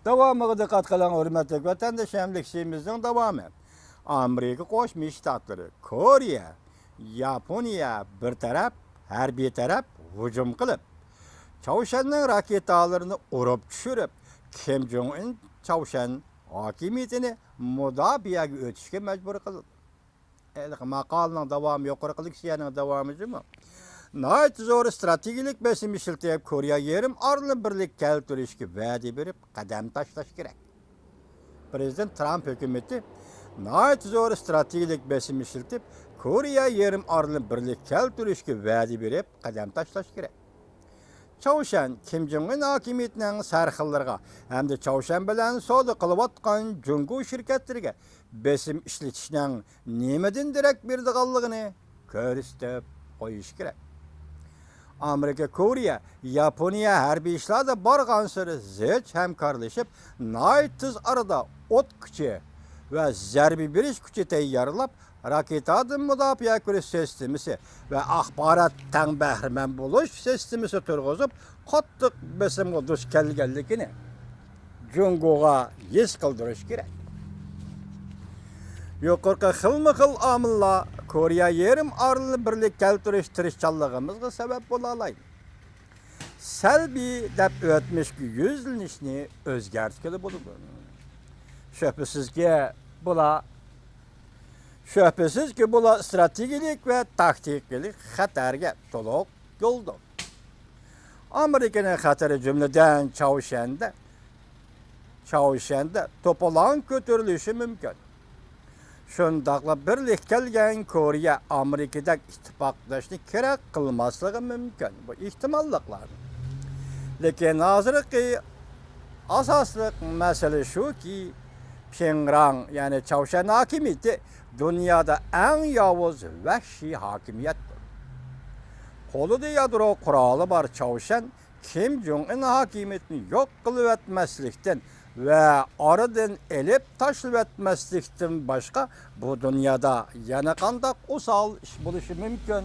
Davamıga diqqat kılan hürmetli vatandaşlarımızın davamı. Amerika Qo'shma Shtatlari, Koreya, Yaponiya bir taraf, harbiy taraf hujum qilib, Chavshanning raketalarini urib tushirib, Kim Jong-un Chavshan hokimiyatini mudofiaga o'tishga majbur qildi. Maqolning davomi yuqori qilishning davomimi? Nəhayət zor strategik besim işiltiyip Koreya yerim arlı birlik keltirishga va'da berib qadam tashlash kerak. Prezident Trump hükümeti nəhayət zor strategik besim işiltib Koreya yerim arlı birlik keltirishga va'da berib qadam tashlash kerak. Chavshan Kim Jong-un hokimiyatining sarxillarga hamda Chavshan bilan savdo qilayotgan Jungo shirkatlariga besim ishlatishning nimadan darak berdiganligini ko'rsatib qo'yish kerak. Amerika, Koreya, Yaponiya harbiy ishlarda borgansiri zich hamkorlashib, naytiz arada o't kuchi va zarba berish kuchi tayyorlab, raketadan mudofaa qilish sistemasi va axborotdan bahramand bo'lish sistemasi turg'izib, qattiq besimga duch kelganligini Jungoga his qildirish kerak. Yuqorqi xilma-xil omillar Koreya yerim arlı birlik keltirish tirishchanligimizga sabab bo'la oladi. Salbiy deb o'tmishga yuzlanishni o'zgartirishga bo'ladi. Shubhasizki bular strategik va taktikalik xatarga to'liq yo'ldir. Amerikaning xatari jumladan Chavshanda to'polon ko'tarilishi mumkin. Shundaqla birlik kelgan Koreya Amerikada ittifoqlashni kerak qilmasligi mumkin. Bu ehtimolliklar. Lekin hozirgi asosli masala shuki, Pyongyang, ya'ni Chavshan hokimiyati dunyoda eng yovuz vahshiy hokimiyatdir. Qo'lida yadro quroli bor Chavshan Kim Jong-un hokimiyatini yo'q qilib etmaslikdan ve aradan elip tashlab etmaslikdan başka bu dünyada yana qandaq usal ish bo'lishi mumkin.